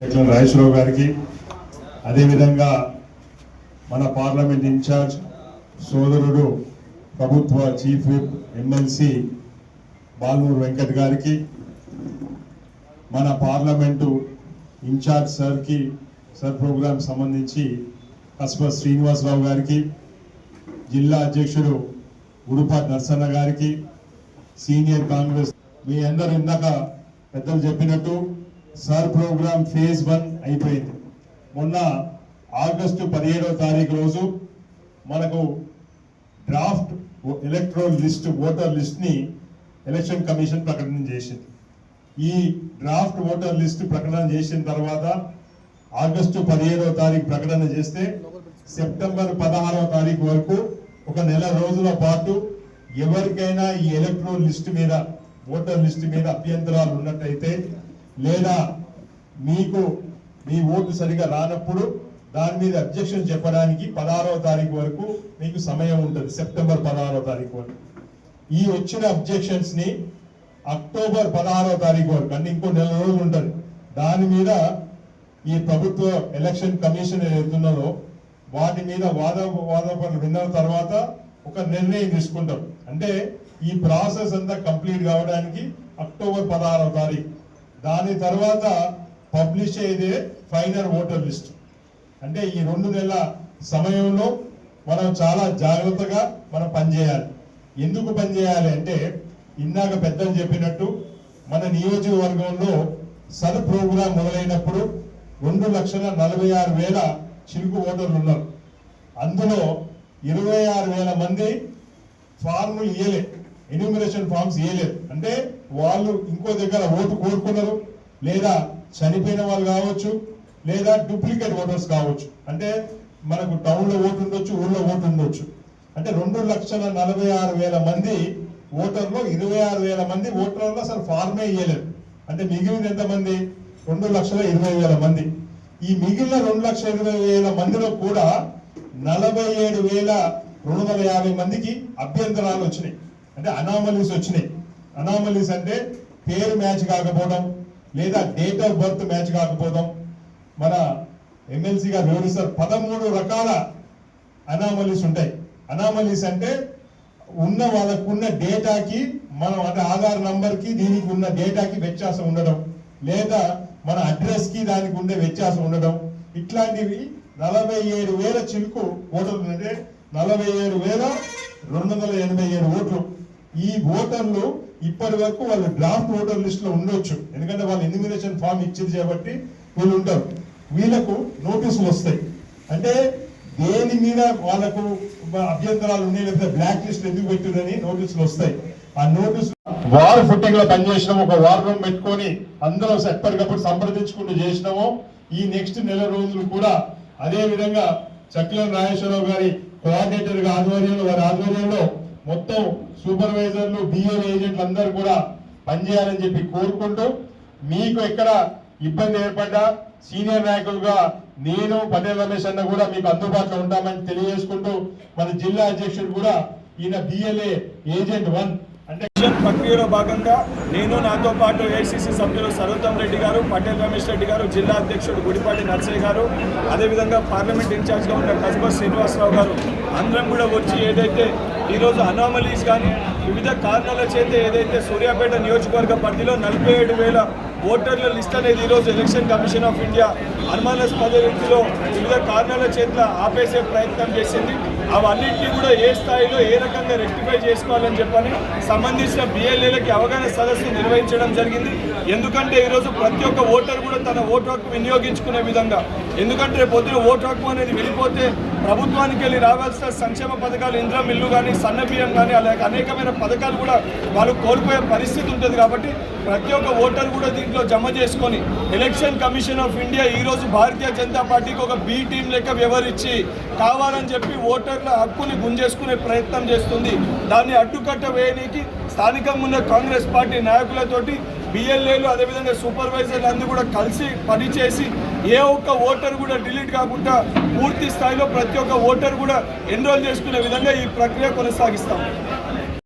రాజేశ్వరరావు గారికి అదేవిధంగా మన పార్లమెంట్ ఇన్ఛార్జ్ సోదరుడు ప్రభుత్వ chief whip MLC Balmuru Venkat గారికి, మన పార్లమెంటు ఇన్ఛార్జ్ సర్ ప్రోగ్రాం సంబంధించి కస్బ శ్రీనివాసరావు గారికి, జిల్లా అధ్యక్షుడు గురుపాటి నర్సన్న గారికి, సీనియర్ కాంగ్రెస్ మీ అందరూ ఇందాక పెద్దలు చెప్పినట్టు సర్ ప్రోగ్రామ్ ఫేజ్ 1 అయిపోయింది. మొన్న ఆగస్టు 17వ తారీఖు రోజు మనకు draft electoral list voter list ని ఎలక్షన్ కమిషన్ ప్రకటన చేసింది. ఈ డ్రాఫ్ట్ ఓటర్ లిస్ట్ ప్రకటన చేసిన తర్వాత ఆగస్టు 17వ తారీఖు ప్రకటన చేస్తే సెప్టెంబర్ 16వ తారీఖు వరకు ఒక నెల రోజుల పాటు ఎవరికైనా ఈ ఎలక్ట్రల్ లిస్ట్ మీద ఓటర్ లిస్ట్ మీద అభ్యంతరాలు ఉన్నట్టయితే లేదా మీకు మీ ఓటు సరిగా రానప్పుడు దాని మీద అబ్జెక్షన్ చెప్పడానికి 16వ తారీఖు వరకు మీకు సమయం ఉంటుంది. సెప్టెంబర్ 16వ తారీఖు వరకు ఈ వచ్చిన అబ్జెక్షన్స్ ని అక్టోబర్ 16వ తారీఖు వరకు అంటే ఇంకో నెల రోజులు ఉంటుంది. దాని మీద ఈ ప్రభుత్వ ఎలక్షన్ కమిషన్ ఏదైతున్నదో వాటి మీద వాదపడలు విన్న తర్వాత ఒక నిర్ణయం తీసుకుంటారు. అంటే ఈ ప్రాసెస్ అంతా కంప్లీట్ కావడానికి అక్టోబర్ 16వ తారీఖు. దాని తర్వాత పబ్లిష్ అయ్యేదే ఫైనల్ ఓటర్ లిస్ట్. అంటే ఈ 2 నెలల సమయంలో మనం చాలా జాగ్రత్తగా మనం పనిచేయాలి. ఎందుకు పనిచేయాలి అంటే ఇందాక పెద్దలు చెప్పినట్టు మన నియోజకవర్గంలో సర్ ప్రోగ్రాం మొదలైనప్పుడు 2,46,000 చిలుకు ఓటర్లు ఉన్నారు. అందులో 26,000 మంది ఫార్ములు ఇయ్యలేదు, ఎన్యూమరేషన్ ఫార్మ్స్ ఇయ్యలేదు. అంటే వాళ్ళు ఇంకో దగ్గర ఓటు కోరుకున్నారు, లేదా చనిపోయిన వాళ్ళు కావచ్చు, లేదా డూప్లికేట్ ఓటర్స్ కావచ్చు. అంటే మనకు టౌన్ లో ఓటు ఉండొచ్చు, ఊళ్ళో ఓటు ఉండొచ్చు. అంటే 2,46,000 మంది ఓటర్లో 26,000 మంది ఓటర్లో అసలు ఫార్మే ఇయ్యలేదు. అంటే మిగిలిన ఎంతమంది? 2,20,000 మంది. ఈ మిగిలిన 2,20,000 మందిలో కూడా 47,250 మందికి అభ్యంతరాలు వచ్చినాయి. అంటే అనామలీస్ వచ్చినాయి. అనామలీస్ అంటే పేరు మ్యాచ్ కాకపోవడం, లేదా డేట్ ఆఫ్ బర్త్ మ్యాచ్ కాకపోవడం. మన ఎమ్మెల్సీ గారు వివరిస్తారు 13 రకాల అనామలీస్ ఉంటాయి. అనామలీస్ అంటే ఉన్న వాళ్ళకున్న డేటాకి మనం అంటే ఆధార్ నంబర్ కి దీనికి ఉన్న డేటాకి వ్యత్యాసం ఉండడం, లేదా మన అడ్రస్ కి దానికి ఉండే వ్యత్యాసం ఉండడం. ఇట్లాంటివి 47,000 చిలుకు ఓటర్లు అంటే 47,287 ఓట్లు. ఈ ఓటర్లు ఇప్పటి వరకు వాళ్ళు డ్రాఫ్ట్ ఓటర్ లిస్ట్ లో ఉండొచ్చు, ఎందుకంటే వాళ్ళు ఎన్యూమరేషన్ ఫామ్ ఇచ్చింది కాబట్టి వీళ్ళు ఉంటారు. వీళ్ళకు నోటీసులు వస్తాయి. అంటే దేని మీద వాళ్ళకు అభ్యంతరాలు ఉన్నాయి, లేకపోతే బ్లాక్ లిస్ట్ ఎందుకు పెట్టిందని నోటీసులు వస్తాయి. ఆ నోటీసు వార్ ఫుట్టింగ్ లో పనిచేసినాము, ఒక వార్ రూమ్ పెట్టుకొని అందరూ ఎప్పటికప్పుడు సంప్రదించుకుంటూ చేసినాము. ఈ నెక్స్ట్ నెల రోజులు కూడా అదే విధంగా చక్రం రాజేశ్వరరావు గారి కోఆర్డినేటర్ వారి ఆధ్వర్యంలో మొత్తం సూపర్వైజర్లు, బిఏ ఏజెంట్లు అందరూ కూడా పనిచేయాలని చెప్పి కోరుకుంటూ, మీకు ఎక్కడ ఇబ్బంది ఏర్పడ్డా సీనియర్ నాయకులుగా నేను పటేల్ రమేష్ అన్న కూడా మీకు అందుబాటులో ఉంటామని తెలియజేసుకుంటూ, మన జిల్లా అధ్యక్షుడు కూడా ఈయన బిఎల్ఏ ఏజెంట్ 1 అంటే ప్రక్రియలో భాగంగా నేను, నాతో పాటు ఏఐసిసి సభ్యులు సర్వోత్తమ్ రెడ్డి గారు, పటేల్ రమేష్ రెడ్డి గారు, జిల్లా అధ్యక్షుడు గుడిపాటి నర్సయ్య గారు, అదేవిధంగా పార్లమెంట్ ఇన్ఛార్జ్గా ఉన్న కస్బ శ్రీనివాసరావు గారు అందరం కూడా వచ్చి ఏదైతే ఈరోజు అనామలీస్ కానీ వివిధ కారణాల చేత ఏదైతే సూర్యాపేట నియోజకవర్గ పరిధిలో 47,000 ఓటర్ల లిస్ట్ అనేది ఈరోజు ఎలక్షన్ కమిషన్ ఆఫ్ ఇండియా అనుమానాస్పద రీతిలో వివిధ కారణాల చేత ఆపేసే ప్రయత్నం చేసింది. అవన్నింటినీ కూడా ఏ స్థాయిలో ఏ రకంగా రెక్టిఫై చేసుకోవాలని చెప్పని సంబంధించిన బిఎల్ఏలకి అవగాహన సదస్సు నిర్వహించడం జరిగింది. ఎందుకంటే ఈరోజు ప్రతి ఒక్క ఓటర్ కూడా తన ఓటు హక్కు వినియోగించుకునే విధంగా, ఎందుకంటే రేపు పొద్దున ఓటు హక్కు అనేది వెళ్ళిపోతే ప్రభుత్వానికి వెళ్ళి రావాల్సిన సంక్షేమ పథకాలు, ఇంద్రం ఇల్లు కానీ, సన్న బియ్యం కానీ, అలాగే అనేకమైన పథకాలు కూడా వాళ్ళు కోల్పోయే పరిస్థితి ఉంటుంది. కాబట్టి ప్రతి ఒక్క ఓటర్ కూడా దీంట్లో జమ చేసుకొని ఎలక్షన్ కమిషన్ ఆఫ్ ఇండియా ఈరోజు భారతీయ జనతా పార్టీకి ఒక బి టీం లెక్క వ్యవహరించి కావాలని చెప్పి ఓటర్ల హక్కుని గుంజేసుకునే ప్రయత్నం చేస్తుంది. దాన్ని అడ్డుకట్ట వేయడానికి స్థానికంగా ఉన్న కాంగ్రెస్ పార్టీ నాయకులతోటి బిఎల్ఏలు అదేవిధంగా సూపర్వైజర్లు అందరూ కూడా కలిసి పనిచేసి ఏ ఒక్క ఓటర్ కూడా డిలీట్ కాకుండా పూర్తి స్థాయిలో ప్రతి ఒక్క ఓటర్ కూడా ఎన్రోల్ చేసుకునే విధంగా ఈ ప్రక్రియ కొనసాగిస్తాం.